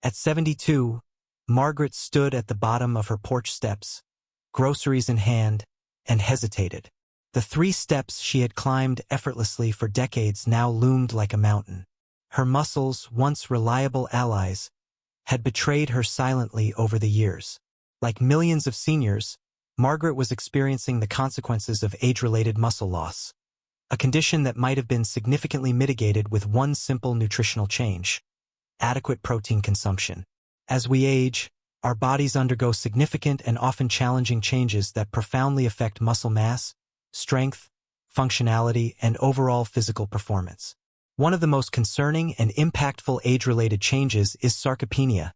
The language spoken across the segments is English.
At 72, Margaret stood at the bottom of her porch steps, groceries in hand, and hesitated. The 3 steps she had climbed effortlessly for decades now loomed like a mountain. Her muscles, once reliable allies, had betrayed her silently over the years. Like millions of seniors, Margaret was experiencing the consequences of age-related muscle loss, a condition that might have been significantly mitigated with one simple nutritional change: adequate protein consumption. As we age, our bodies undergo significant and often challenging changes that profoundly affect muscle mass, strength, functionality, and overall physical performance. One of the most concerning and impactful age-related changes is sarcopenia,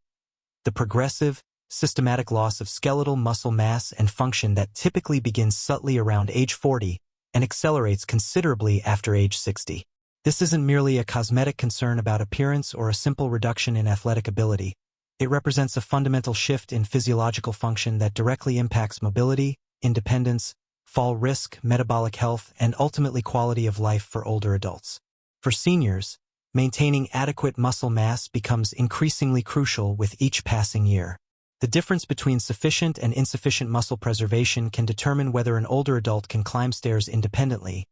the progressive, systematic loss of skeletal muscle mass and function that typically begins subtly around age 40 and accelerates considerably after age 60. This isn't merely a cosmetic concern about appearance or a simple reduction in athletic ability. It represents a fundamental shift in physiological function that directly impacts mobility, independence, fall risk, metabolic health, and ultimately quality of life for older adults. For seniors, maintaining adequate muscle mass becomes increasingly crucial with each passing year. The difference between sufficient and insufficient muscle preservation can determine whether an older adult can climb stairs independently,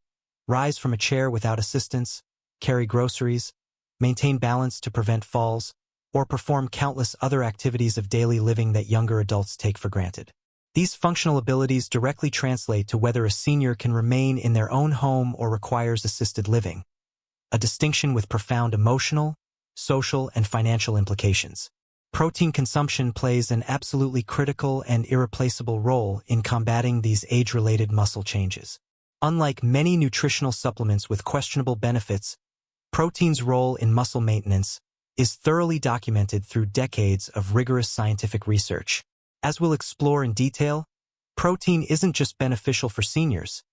rise from a chair without assistance, carry groceries, maintain balance to prevent falls, or perform countless other activities of daily living that younger adults take for granted. These functional abilities directly translate to whether a senior can remain in their own home or requires assisted living, a distinction with profound emotional, social, and financial implications. Protein consumption plays an absolutely critical and irreplaceable role in combating these age-related muscle changes. Unlike many nutritional supplements with questionable benefits, protein's role in muscle maintenance is thoroughly documented through decades of rigorous scientific research. As we'll explore in detail, protein isn't just beneficial for seniors.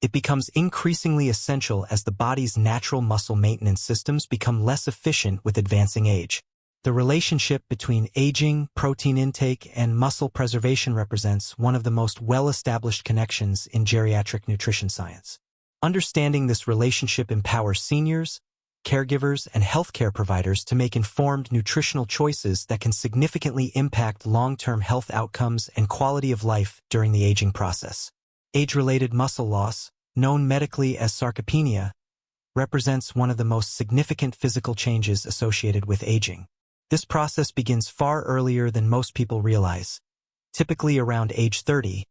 It becomes increasingly essential as the body's natural muscle maintenance systems become less efficient with advancing age. The relationship between aging, protein intake, and muscle preservation represents one of the most well-established connections in geriatric nutrition science. Understanding this relationship empowers seniors, caregivers, and healthcare providers to make informed nutritional choices that can significantly impact long-term health outcomes and quality of life during the aging process. Age-related muscle loss, known medically as sarcopenia, represents one of the most significant physical changes associated with aging. This process begins far earlier than most people realize, typically around age 30,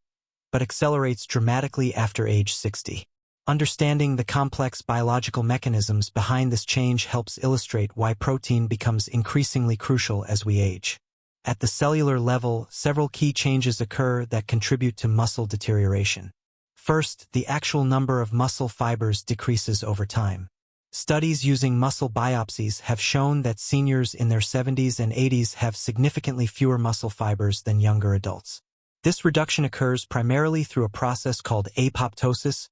but accelerates dramatically after age 60. Understanding the complex biological mechanisms behind this change helps illustrate why protein becomes increasingly crucial as we age. At the cellular level, several key changes occur that contribute to muscle deterioration. First, the actual number of muscle fibers decreases over time. Studies using muscle biopsies have shown that seniors in their 70s and 80s have significantly fewer muscle fibers than younger adults. This reduction occurs primarily through a process called apoptosis,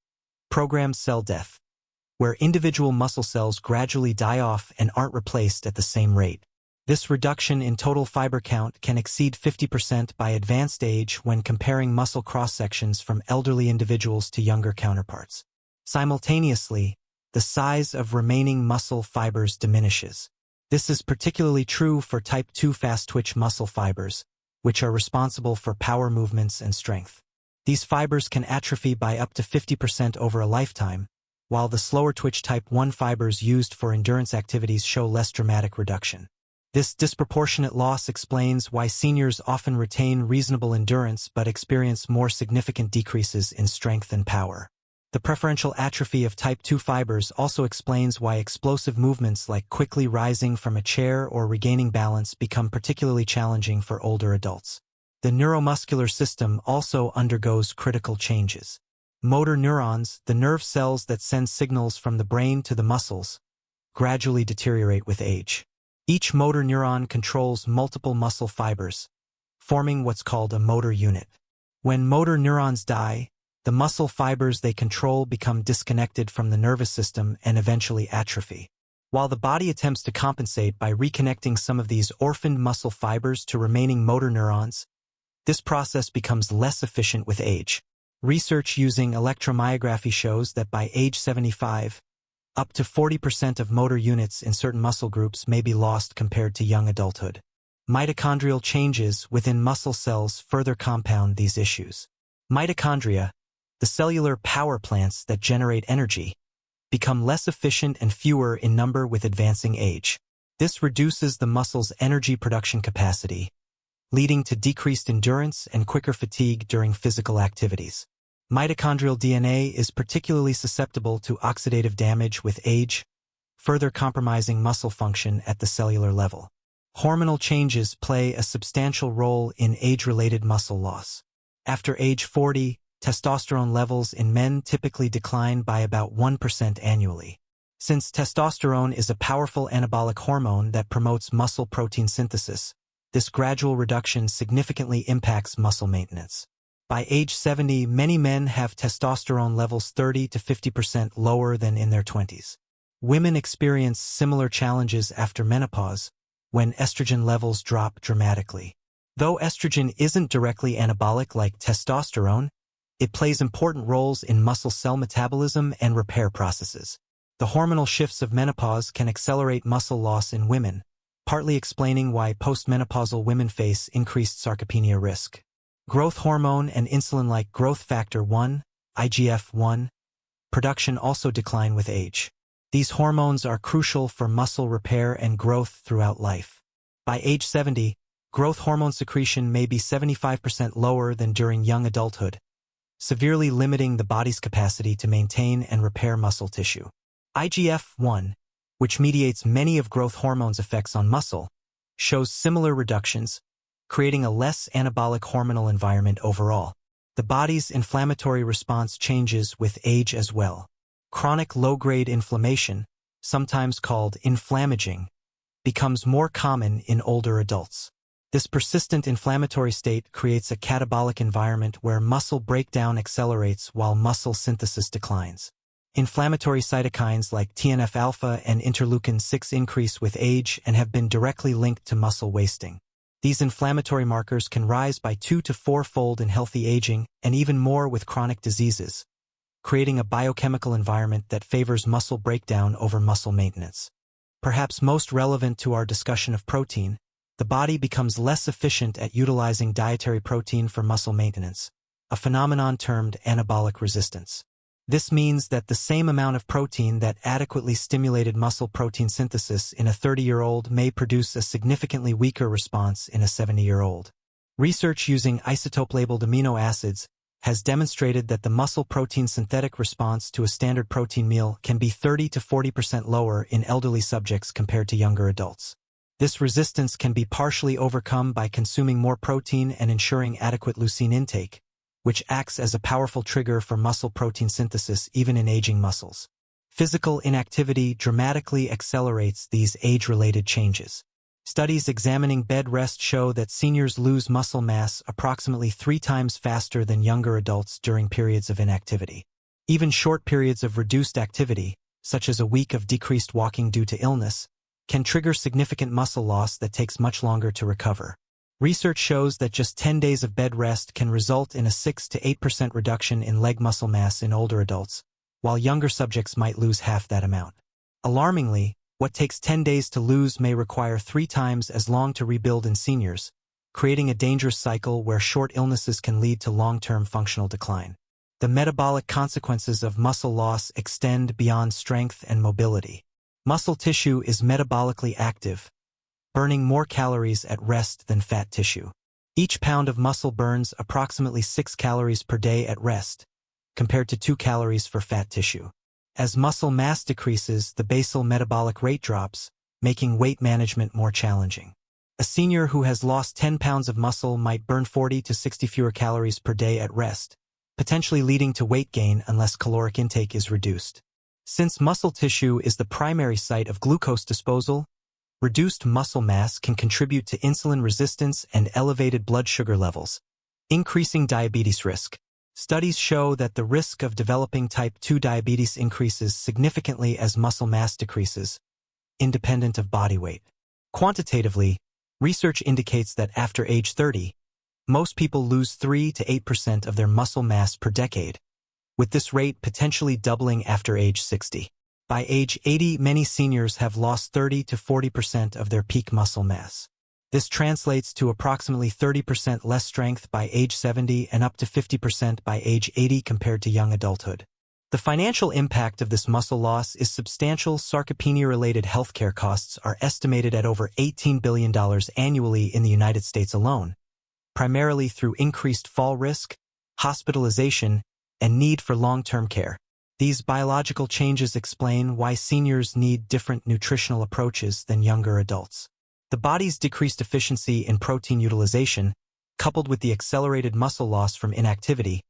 programmed cell death, where individual muscle cells gradually die off and aren't replaced at the same rate. This reduction in total fiber count can exceed 50% by advanced age when comparing muscle cross-sections from elderly individuals to younger counterparts. Simultaneously, the size of remaining muscle fibers diminishes. This is particularly true for type 2 fast-twitch muscle fibers, which are responsible for power movements and strength. These fibers can atrophy by up to 50% over a lifetime, while the slower-twitch type 1 fibers used for endurance activities show less dramatic reduction. This disproportionate loss explains why seniors often retain reasonable endurance but experience more significant decreases in strength and power. The preferential atrophy of type 2 fibers also explains why explosive movements like quickly rising from a chair or regaining balance become particularly challenging for older adults. The neuromuscular system also undergoes critical changes. Motor neurons, the nerve cells that send signals from the brain to the muscles, gradually deteriorate with age. Each motor neuron controls multiple muscle fibers, forming what's called a motor unit. When motor neurons die, the muscle fibers they control become disconnected from the nervous system and eventually atrophy. While the body attempts to compensate by reconnecting some of these orphaned muscle fibers to remaining motor neurons, this process becomes less efficient with age. Research using electromyography shows that by age 75, up to 40% of motor units in certain muscle groups may be lost compared to young adulthood. Mitochondrial changes within muscle cells further compound these issues. Mitochondria, the cellular power plants that generate energy, become less efficient and fewer in number with advancing age. This reduces the muscle's energy production capacity, leading to decreased endurance and quicker fatigue during physical activities. Mitochondrial DNA is particularly susceptible to oxidative damage with age, further compromising muscle function at the cellular level. Hormonal changes play a substantial role in age-related muscle loss. After age 40, testosterone levels in men typically decline by about 1% annually. Since testosterone is a powerful anabolic hormone that promotes muscle protein synthesis, this gradual reduction significantly impacts muscle maintenance. By age 70, many men have testosterone levels 30 to 50% lower than in their 20s. Women experience similar challenges after menopause, when estrogen levels drop dramatically. Though estrogen isn't directly anabolic like testosterone, it plays important roles in muscle cell metabolism and repair processes. The hormonal shifts of menopause can accelerate muscle loss in women, partly explaining why postmenopausal women face increased sarcopenia risk. Growth hormone and insulin-like growth factor 1, IGF-1, production also decline with age. These hormones are crucial for muscle repair and growth throughout life. By age 70, growth hormone secretion may be 75% lower than during young adulthood, severely limiting the body's capacity to maintain and repair muscle tissue. IGF-1, which mediates many of growth hormones' effects on muscle, shows similar reductions, creating a less anabolic hormonal environment overall. The body's inflammatory response changes with age as well. Chronic low-grade inflammation, sometimes called inflammaging, becomes more common in older adults. This persistent inflammatory state creates a catabolic environment where muscle breakdown accelerates while muscle synthesis declines. Inflammatory cytokines like TNF-alpha and interleukin-6 increase with age and have been directly linked to muscle wasting. These inflammatory markers can rise by 2 to 4-fold in healthy aging and even more with chronic diseases, creating a biochemical environment that favors muscle breakdown over muscle maintenance. Perhaps most relevant to our discussion of protein, the body becomes less efficient at utilizing dietary protein for muscle maintenance, a phenomenon termed anabolic resistance. This means that the same amount of protein that adequately stimulated muscle protein synthesis in a 30-year-old may produce a significantly weaker response in a 70-year-old. Research using isotope-labeled amino acids has demonstrated that the muscle protein synthetic response to a standard protein meal can be 30 to 40% lower in elderly subjects compared to younger adults. This resistance can be partially overcome by consuming more protein and ensuring adequate leucine intake, which acts as a powerful trigger for muscle protein synthesis even in aging muscles. Physical inactivity dramatically accelerates these age-related changes. Studies examining bed rest show that seniors lose muscle mass approximately 3 times faster than younger adults during periods of inactivity. Even short periods of reduced activity, such as a week of decreased walking due to illness, can trigger significant muscle loss that takes much longer to recover. Research shows that just 10 days of bed rest can result in a 6 to 8% reduction in leg muscle mass in older adults, while younger subjects might lose half that amount. Alarmingly, what takes 10 days to lose may require 3 times as long to rebuild in seniors, creating a dangerous cycle where short illnesses can lead to long-term functional decline. The metabolic consequences of muscle loss extend beyond strength and mobility. Muscle tissue is metabolically active, burning more calories at rest than fat tissue. Each pound of muscle burns approximately 6 calories per day at rest, compared to 2 calories for fat tissue. As muscle mass decreases, the basal metabolic rate drops, making weight management more challenging. A senior who has lost 10 pounds of muscle might burn 40 to 60 fewer calories per day at rest, potentially leading to weight gain unless caloric intake is reduced. Since muscle tissue is the primary site of glucose disposal, reduced muscle mass can contribute to insulin resistance and elevated blood sugar levels, increasing diabetes risk. Studies show that the risk of developing type 2 diabetes increases significantly as muscle mass decreases, independent of body weight. Quantitatively, research indicates that after age 30, most people lose 3 to 8% of their muscle mass per decade, with this rate potentially doubling after age 60. By age 80, many seniors have lost 30 to 40% of their peak muscle mass. This translates to approximately 30% less strength by age 70 and up to 50% by age 80 compared to young adulthood. The financial impact of this muscle loss is substantial. Sarcopenia-related healthcare costs are estimated at over $18 billion annually in the United States alone, primarily through increased fall risk, hospitalization, and need for long-term care. These biological changes explain why seniors need different nutritional approaches than younger adults. The body's decreased efficiency in protein utilization, coupled with the accelerated muscle loss from inactivity,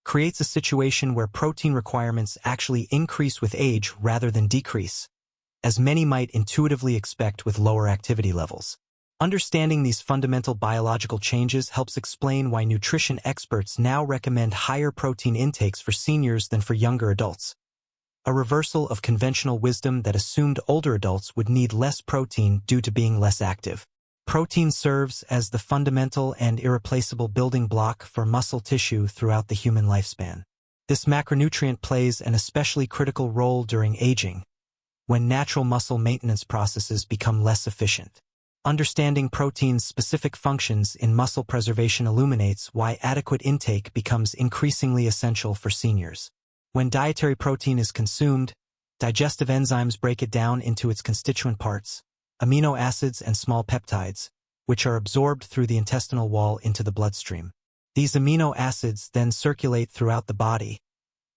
creates a situation where protein requirements actually increase with age rather than decrease, as many might intuitively expect with lower activity levels. Understanding these fundamental biological changes helps explain why nutrition experts now recommend higher protein intakes for seniors than for younger adults. A reversal of conventional wisdom that assumed older adults would need less protein due to being less active. Protein serves as the fundamental and irreplaceable building block for muscle tissue throughout the human lifespan. This macronutrient plays an especially critical role during aging, when natural muscle maintenance processes become less efficient. Understanding protein's specific functions in muscle preservation illuminates why adequate intake becomes increasingly essential for seniors. When dietary protein is consumed, digestive enzymes break it down into its constituent parts, amino acids and small peptides, which are absorbed through the intestinal wall into the bloodstream. These amino acids then circulate throughout the body,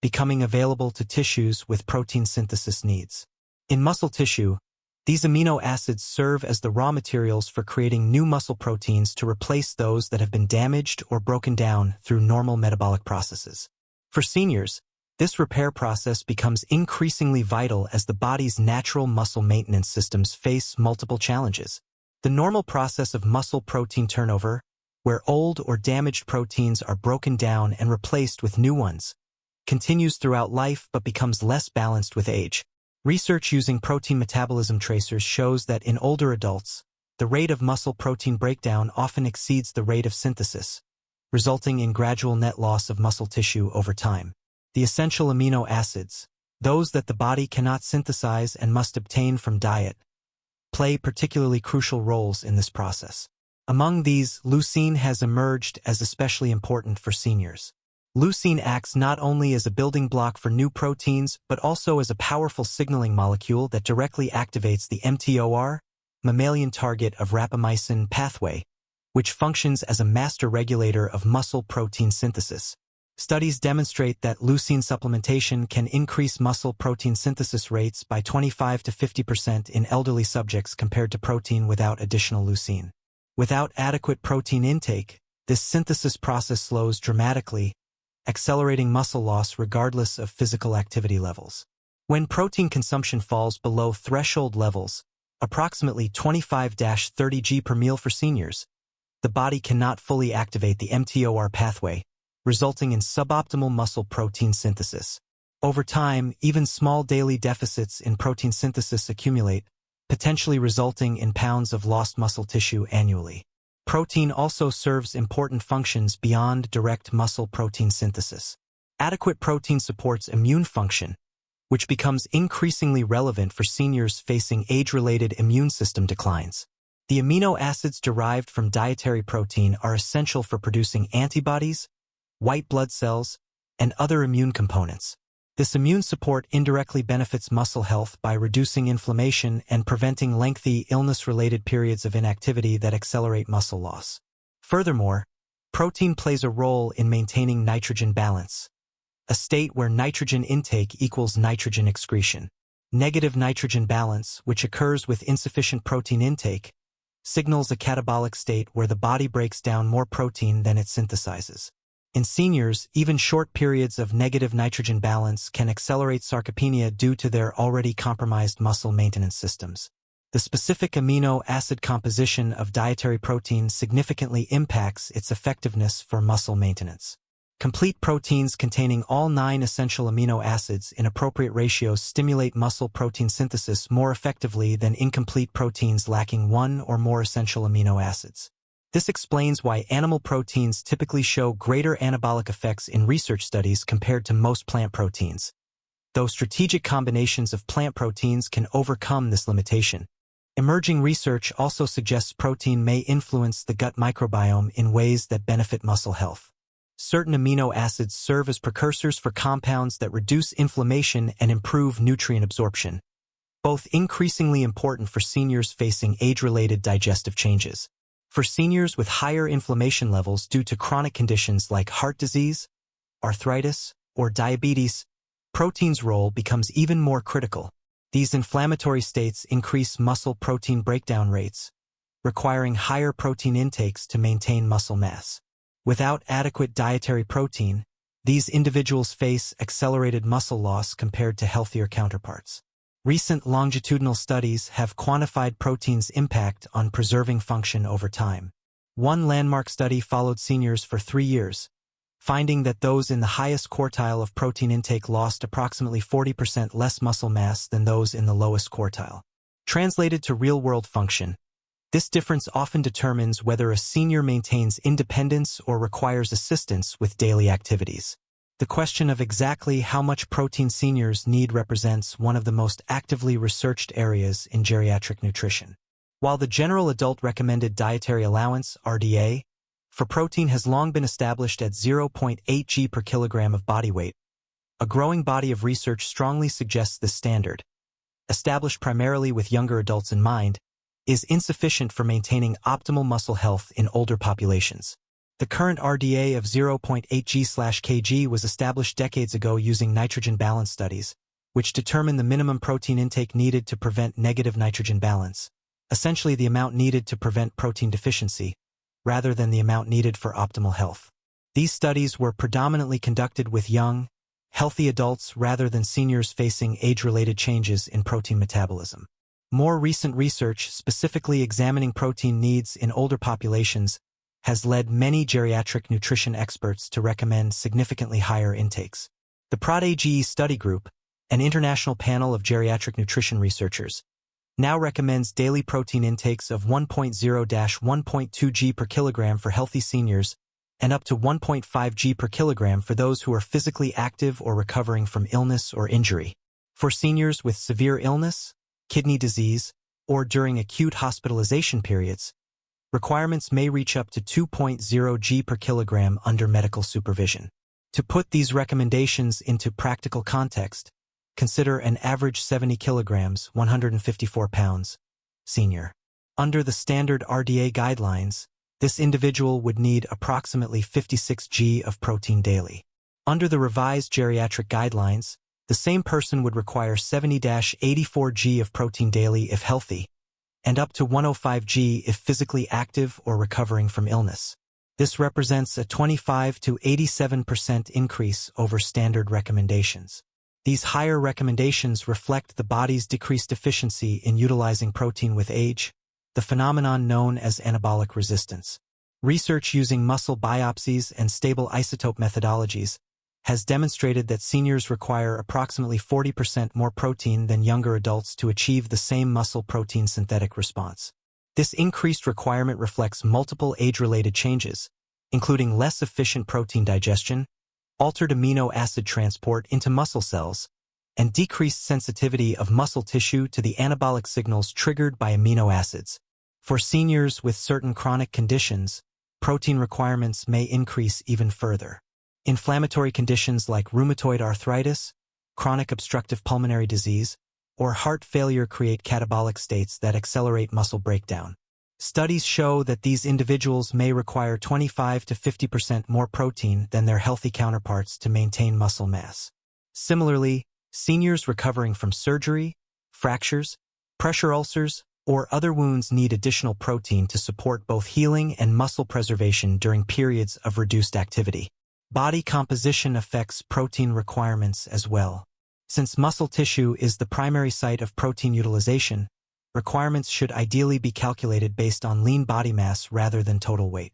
becoming available to tissues with protein synthesis needs. In muscle tissue, these amino acids serve as the raw materials for creating new muscle proteins to replace those that have been damaged or broken down through normal metabolic processes. For seniors, this repair process becomes increasingly vital as the body's natural muscle maintenance systems face multiple challenges. The normal process of muscle protein turnover, where old or damaged proteins are broken down and replaced with new ones, continues throughout life but becomes less balanced with age. Research using protein metabolism tracers shows that in older adults, the rate of muscle protein breakdown often exceeds the rate of synthesis, resulting in gradual net loss of muscle tissue over time. The essential amino acids, those that the body cannot synthesize and must obtain from diet, play particularly crucial roles in this process. Among these, leucine has emerged as especially important for seniors. Leucine acts not only as a building block for new proteins but also as a powerful signaling molecule that directly activates the mTOR, mammalian target of rapamycin pathway, which functions as a master regulator of muscle protein synthesis. Studies demonstrate that leucine supplementation can increase muscle protein synthesis rates by 25 to 50% in elderly subjects compared to protein without additional leucine. Without adequate protein intake, this synthesis process slows dramatically, accelerating muscle loss regardless of physical activity levels. When protein consumption falls below threshold levels, approximately 25-30 g per meal for seniors, the body cannot fully activate the mTOR pathway, resulting in suboptimal muscle protein synthesis. Over time, even small daily deficits in protein synthesis accumulate, potentially resulting in pounds of lost muscle tissue annually. Protein also serves important functions beyond direct muscle protein synthesis. Adequate protein supports immune function, which becomes increasingly relevant for seniors facing age-related immune system declines. The amino acids derived from dietary protein are essential for producing antibodies, white blood cells, and other immune components. This immune support indirectly benefits muscle health by reducing inflammation and preventing lengthy illness-related periods of inactivity that accelerate muscle loss. Furthermore, protein plays a role in maintaining nitrogen balance, a state where nitrogen intake equals nitrogen excretion. Negative nitrogen balance, which occurs with insufficient protein intake, signals a catabolic state where the body breaks down more protein than it synthesizes. In seniors, even short periods of negative nitrogen balance can accelerate sarcopenia due to their already compromised muscle maintenance systems. The specific amino acid composition of dietary protein significantly impacts its effectiveness for muscle maintenance. Complete proteins containing all 9 essential amino acids in appropriate ratios stimulate muscle protein synthesis more effectively than incomplete proteins lacking 1 or more essential amino acids. This explains why animal proteins typically show greater anabolic effects in research studies compared to most plant proteins. Though strategic combinations of plant proteins can overcome this limitation, Emerging research also suggests protein may influence the gut microbiome in ways that benefit muscle health. Certain amino acids serve as precursors for compounds that reduce inflammation and improve nutrient absorption, both increasingly important for seniors facing age-related digestive changes. For seniors with higher inflammation levels due to chronic conditions like heart disease, arthritis, or diabetes, protein's role becomes even more critical. These inflammatory states increase muscle protein breakdown rates, requiring higher protein intakes to maintain muscle mass. Without adequate dietary protein, these individuals face accelerated muscle loss compared to healthier counterparts. Recent longitudinal studies have quantified protein's impact on preserving function over time. One landmark study followed seniors for 3 years, finding that those in the highest quartile of protein intake lost approximately 40% less muscle mass than those in the lowest quartile. Translated to real-world function, this difference often determines whether a senior maintains independence or requires assistance with daily activities. The question of exactly how much protein seniors need represents one of the most actively researched areas in geriatric nutrition. While the general adult recommended dietary allowance, RDA, for protein has long been established at 0.8 g per kilogram of body weight, a growing body of research strongly suggests this standard, established primarily with younger adults in mind, is insufficient for maintaining optimal muscle health in older populations. The current RDA of 0.8 g/kg was established decades ago using nitrogen balance studies, which determine the minimum protein intake needed to prevent negative nitrogen balance, essentially the amount needed to prevent protein deficiency, rather than the amount needed for optimal health. These studies were predominantly conducted with young, healthy adults rather than seniors facing age-related changes in protein metabolism. More recent research specifically examining protein needs in older populations has led many geriatric nutrition experts to recommend significantly higher intakes. The PROD-AGE study group, an international panel of geriatric nutrition researchers, now recommends daily protein intakes of 1.0-1.2 g per kilogram for healthy seniors and up to 1.5 g per kilogram for those who are physically active or recovering from illness or injury. For seniors with severe illness, kidney disease, or during acute hospitalization periods, requirements may reach up to 2.0 g per kilogram under medical supervision. To put these recommendations into practical context, consider an average 70 kilograms, 154 pounds, senior. Under the standard RDA guidelines, this individual would need approximately 56 g of protein daily. Under the revised geriatric guidelines, the same person would require 70-84 g of protein daily if healthy, and up to 105 g if physically active or recovering from illness. This represents a 25 to 87% increase over standard recommendations. These higher recommendations reflect the body's decreased efficiency in utilizing protein with age, the phenomenon known as anabolic resistance. Research using muscle biopsies and stable isotope methodologies has demonstrated that seniors require approximately 40% more protein than younger adults to achieve the same muscle protein synthetic response. This increased requirement reflects multiple age-related changes, including less efficient protein digestion, altered amino acid transport into muscle cells, and decreased sensitivity of muscle tissue to the anabolic signals triggered by amino acids. For seniors with certain chronic conditions, protein requirements may increase even further. Inflammatory conditions like rheumatoid arthritis, chronic obstructive pulmonary disease, or heart failure create catabolic states that accelerate muscle breakdown. Studies show that these individuals may require 25 to 50% more protein than their healthy counterparts to maintain muscle mass. Similarly, seniors recovering from surgery, fractures, pressure ulcers, or other wounds need additional protein to support both healing and muscle preservation during periods of reduced activity. Body composition affects protein requirements as well. Since muscle tissue is the primary site of protein utilization, requirements should ideally be calculated based on lean body mass rather than total weight.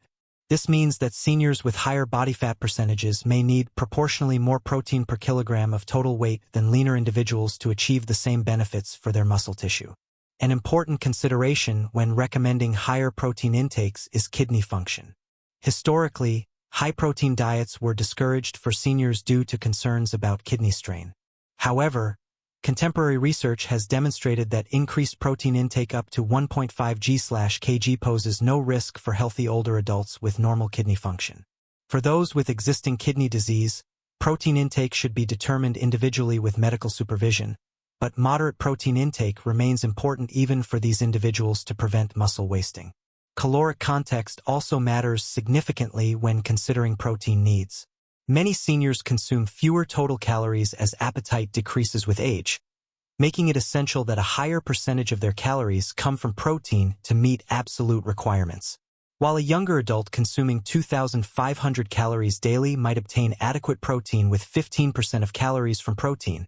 This means that seniors with higher body fat percentages may need proportionally more protein per kilogram of total weight than leaner individuals to achieve the same benefits for their muscle tissue. An important consideration when recommending higher protein intakes is kidney function. Historically, high-protein diets were discouraged for seniors due to concerns about kidney strain. However, Contemporary research has demonstrated that increased protein intake up to 1.5 g/kg poses no risk for healthy older adults with normal kidney function. For those with existing kidney disease, protein intake should be determined individually with medical supervision, but moderate protein intake remains important even for these individuals to prevent muscle wasting. Caloric context also matters significantly when considering protein needs. Many seniors consume fewer total calories as appetite decreases with age, making it essential that a higher percentage of their calories come from protein to meet absolute requirements. While a younger adult consuming 2,500 calories daily might obtain adequate protein with 15% of calories from protein,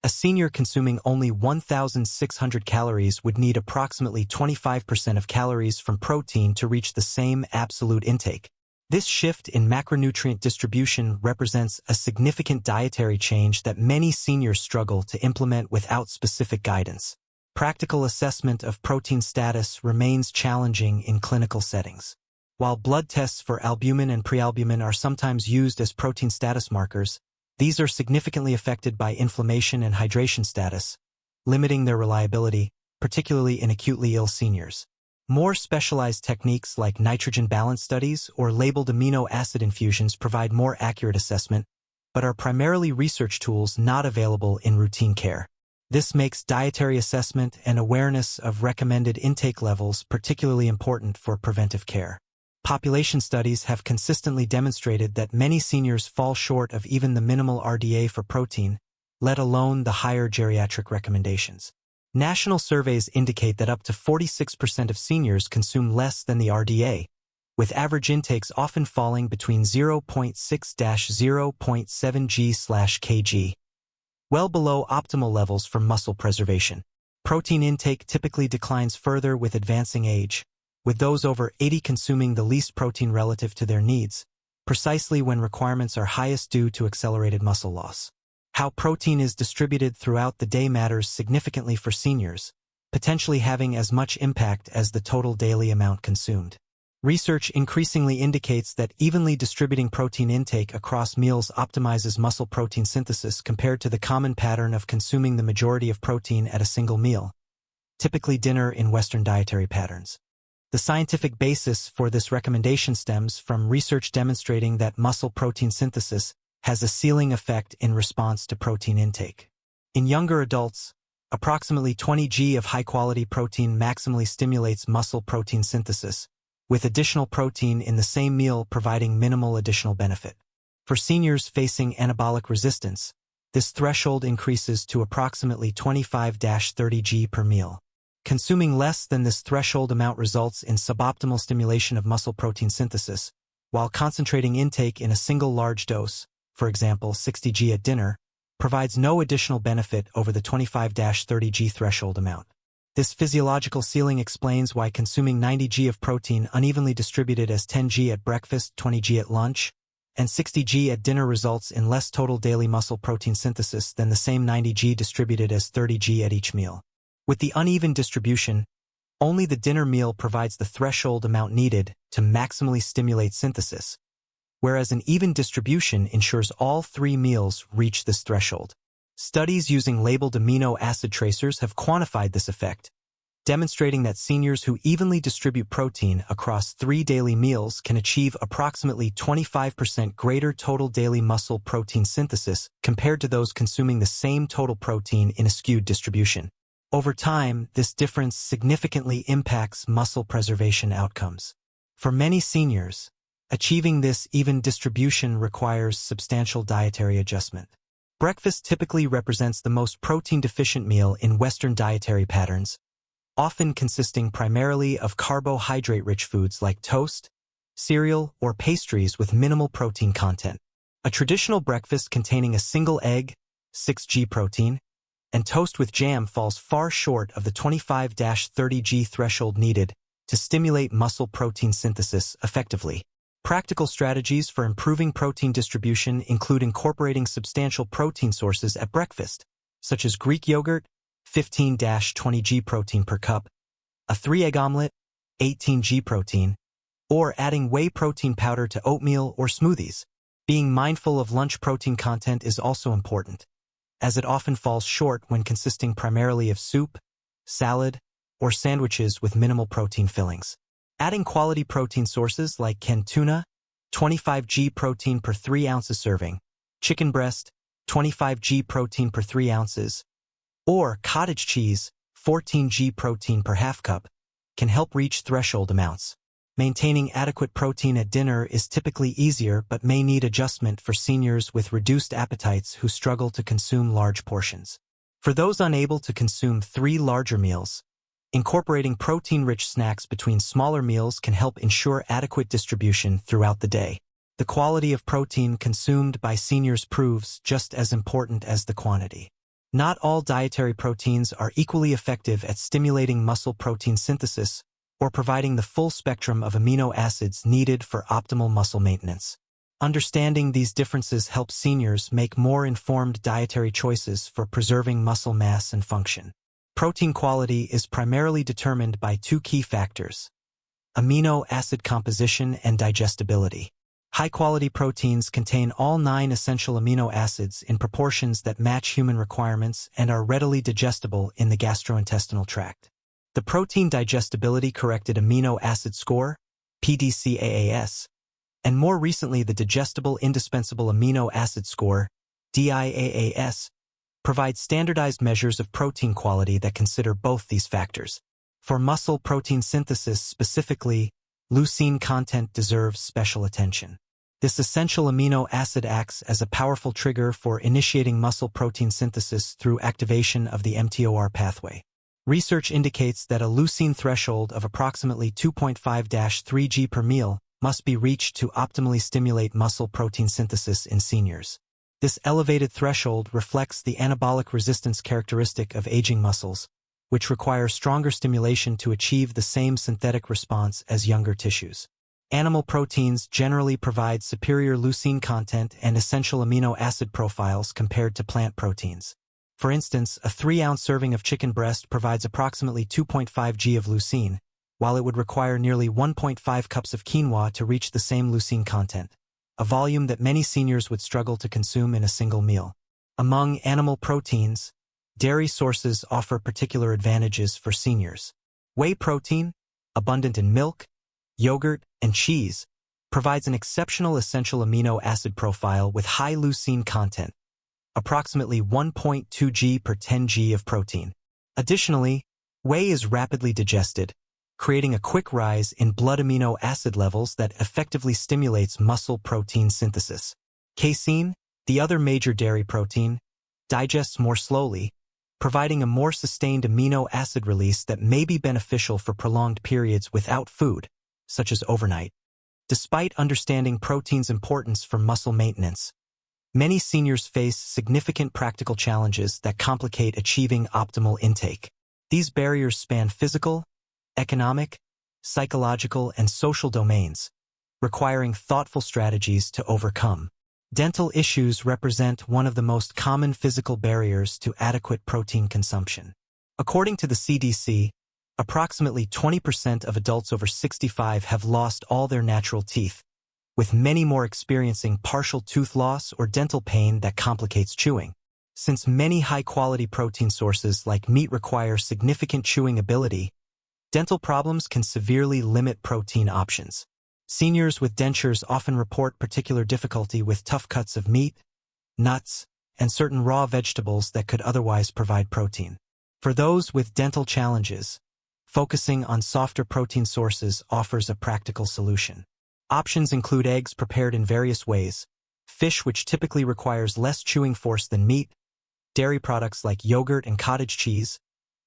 a senior consuming only 1,600 calories would need approximately 25% of calories from protein to reach the same absolute intake. This shift in macronutrient distribution represents a significant dietary change that many seniors struggle to implement without specific guidance. Practical assessment of protein status remains challenging in clinical settings. While blood tests for albumin and prealbumin are sometimes used as protein status markers, these are significantly affected by inflammation and hydration status, limiting their reliability, particularly in acutely ill seniors. More specialized techniques like nitrogen balance studies or labeled amino acid infusions provide more accurate assessment, but are primarily research tools not available in routine care. This makes dietary assessment and awareness of recommended intake levels particularly important for preventive care. Population studies have consistently demonstrated that many seniors fall short of even the minimal RDA for protein, let alone the higher geriatric recommendations. National surveys indicate that up to 46% of seniors consume less than the RDA, with average intakes often falling between 0.6-0.7 g/kg, well below optimal levels for muscle preservation. Protein intake typically declines further with advancing age, with those over 80 consuming the least protein relative to their needs, precisely when requirements are highest due to accelerated muscle loss. How protein is distributed throughout the day matters significantly for seniors, potentially having as much impact as the total daily amount consumed. Research increasingly indicates that evenly distributing protein intake across meals optimizes muscle protein synthesis compared to the common pattern of consuming the majority of protein at a single meal, typically dinner in Western dietary patterns. The scientific basis for this recommendation stems from research demonstrating that muscle protein synthesis has a ceiling effect in response to protein intake. In younger adults, approximately 20 g of high-quality protein maximally stimulates muscle protein synthesis, with additional protein in the same meal providing minimal additional benefit. For seniors facing anabolic resistance, this threshold increases to approximately 25-30 g per meal. Consuming less than this threshold amount results in suboptimal stimulation of muscle protein synthesis, while concentrating intake in a single large dose, for example 60 g at dinner, provides no additional benefit over the 25-30 g threshold amount. This physiological ceiling explains why consuming 90 g of protein unevenly distributed as 10 g at breakfast, 20 g at lunch, and 60 g at dinner results in less total daily muscle protein synthesis than the same 90 g distributed as 30 g at each meal. With the uneven distribution, only the dinner meal provides the threshold amount needed to maximally stimulate synthesis, whereas an even distribution ensures all three meals reach this threshold. Studies using labeled amino acid tracers have quantified this effect, demonstrating that seniors who evenly distribute protein across 3 daily meals can achieve approximately 25% greater total daily muscle protein synthesis compared to those consuming the same total protein in a skewed distribution. Over time, this difference significantly impacts muscle preservation outcomes. For many seniors, achieving this even distribution requires substantial dietary adjustment. Breakfast typically represents the most protein-deficient meal in Western dietary patterns, often consisting primarily of carbohydrate-rich foods like toast, cereal, or pastries with minimal protein content. A traditional breakfast containing a single egg, 6 g protein, and toast with jam falls far short of the 25-30 g threshold needed to stimulate muscle protein synthesis effectively. Practical strategies for improving protein distribution include incorporating substantial protein sources at breakfast, such as Greek yogurt, 15-20 g protein per cup, a 3-egg omelet, 18 g protein, or adding whey protein powder to oatmeal or smoothies. Being mindful of lunch protein content is also important. as it often falls short when consisting primarily of soup, salad, or sandwiches with minimal protein fillings. Adding quality protein sources like canned tuna, 25 g protein per 3 ounces serving, chicken breast, 25 g protein per 3 ounces, or cottage cheese, 14 g protein per half cup, can help reach threshold amounts. Maintaining adequate protein at dinner is typically easier but may need adjustment for seniors with reduced appetites who struggle to consume large portions. For those unable to consume 3 larger meals, incorporating protein-rich snacks between smaller meals can help ensure adequate distribution throughout the day. The quality of protein consumed by seniors proves just as important as the quantity. Not all dietary proteins are equally effective at stimulating muscle protein synthesis or providing the full spectrum of amino acids needed for optimal muscle maintenance. Understanding these differences helps seniors make more informed dietary choices for preserving muscle mass and function. Protein quality is primarily determined by 2 key factors: amino acid composition and digestibility. High-quality proteins contain all 9 essential amino acids in proportions that match human requirements and are readily digestible in the gastrointestinal tract. The Protein Digestibility Corrected Amino Acid Score, PDCAAS, and more recently the Digestible Indispensable Amino Acid Score, DIAAS, provide standardized measures of protein quality that consider both these factors. For muscle protein synthesis specifically, leucine content deserves special attention. This essential amino acid acts as a powerful trigger for initiating muscle protein synthesis through activation of the mTOR pathway. Research indicates that a leucine threshold of approximately 2.5-3 g per meal must be reached to optimally stimulate muscle protein synthesis in seniors. This elevated threshold reflects the anabolic resistance characteristic of aging muscles, which require stronger stimulation to achieve the same synthetic response as younger tissues. Animal proteins generally provide superior leucine content and essential amino acid profiles compared to plant proteins. For instance, a 3-ounce serving of chicken breast provides approximately 2.5 g of leucine, while it would require nearly 1.5 cups of quinoa to reach the same leucine content, a volume that many seniors would struggle to consume in a single meal. Among animal proteins, dairy sources offer particular advantages for seniors. Whey protein, abundant in milk, yogurt, and cheese, provides an exceptional essential amino acid profile with high leucine content, approximately 1.2 g per 10 g of protein. Additionally, whey is rapidly digested, creating a quick rise in blood amino acid levels that effectively stimulates muscle protein synthesis. Casein, the other major dairy protein, digests more slowly, providing a more sustained amino acid release that may be beneficial for prolonged periods without food, such as overnight. Despite understanding protein's importance for muscle maintenance, many seniors face significant practical challenges that complicate achieving optimal intake. These barriers span physical, economic, psychological, and social domains, requiring thoughtful strategies to overcome. Dental issues represent one of the most common physical barriers to adequate protein consumption. According to the CDC, approximately 20% of adults over 65 have lost all their natural teeth, with many more experiencing partial tooth loss or dental pain that complicates chewing. Since many high-quality protein sources like meat require significant chewing ability, dental problems can severely limit protein options. Seniors with dentures often report particular difficulty with tough cuts of meat, nuts, and certain raw vegetables that could otherwise provide protein. For those with dental challenges, focusing on softer protein sources offers a practical solution. Options include eggs prepared in various ways, fish which typically requires less chewing force than meat, dairy products like yogurt and cottage cheese,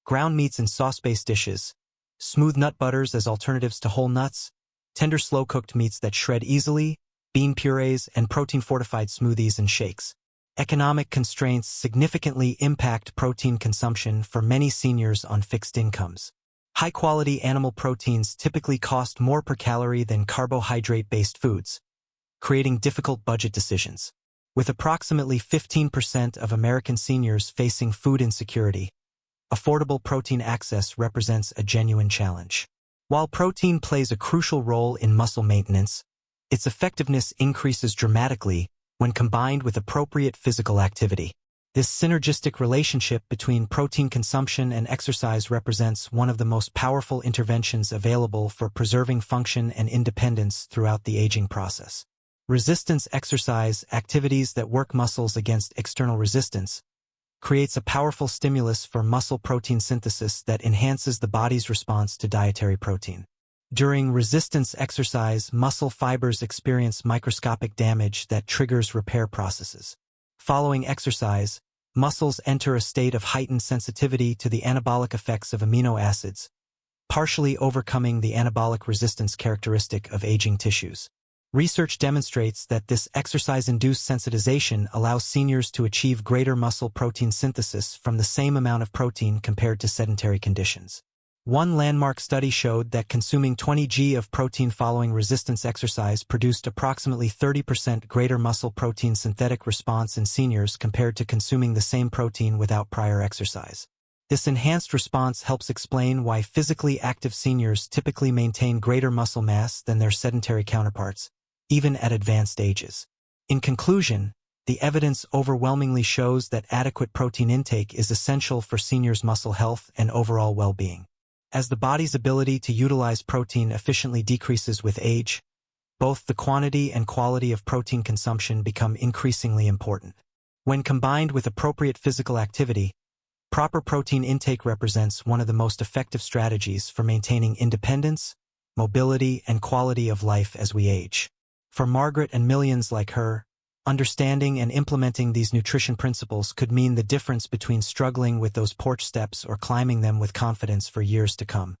ground meats in sauce-based dishes, smooth nut butters as alternatives to whole nuts, tender slow-cooked meats that shred easily, bean purees, and protein-fortified smoothies and shakes. Economic constraints significantly impact protein consumption for many seniors on fixed incomes. High-quality animal proteins typically cost more per calorie than carbohydrate-based foods, creating difficult budget decisions. With approximately 15% of American seniors facing food insecurity, affordable protein access represents a genuine challenge. While protein plays a crucial role in muscle maintenance, its effectiveness increases dramatically when combined with appropriate physical activity. This synergistic relationship between protein consumption and exercise represents one of the most powerful interventions available for preserving function and independence throughout the aging process. Resistance exercise, activities that work muscles against external resistance, creates a powerful stimulus for muscle protein synthesis that enhances the body's response to dietary protein. During resistance exercise, muscle fibers experience microscopic damage that triggers repair processes. Following exercise, muscles enter a state of heightened sensitivity to the anabolic effects of amino acids, partially overcoming the anabolic resistance characteristic of aging tissues. Research demonstrates that this exercise-induced sensitization allows seniors to achieve greater muscle protein synthesis from the same amount of protein compared to sedentary conditions. One landmark study showed that consuming 20 g of protein following resistance exercise produced approximately 30% greater muscle protein synthetic response in seniors compared to consuming the same protein without prior exercise. This enhanced response helps explain why physically active seniors typically maintain greater muscle mass than their sedentary counterparts, even at advanced ages. In conclusion, the evidence overwhelmingly shows that adequate protein intake is essential for seniors' muscle health and overall well-being. As the body's ability to utilize protein efficiently decreases with age, both the quantity and quality of protein consumption become increasingly important. When combined with appropriate physical activity, proper protein intake represents one of the most effective strategies for maintaining independence, mobility, and quality of life as we age. For Margaret and millions like her, understanding and implementing these nutrition principles could mean the difference between struggling with those porch steps or climbing them with confidence for years to come.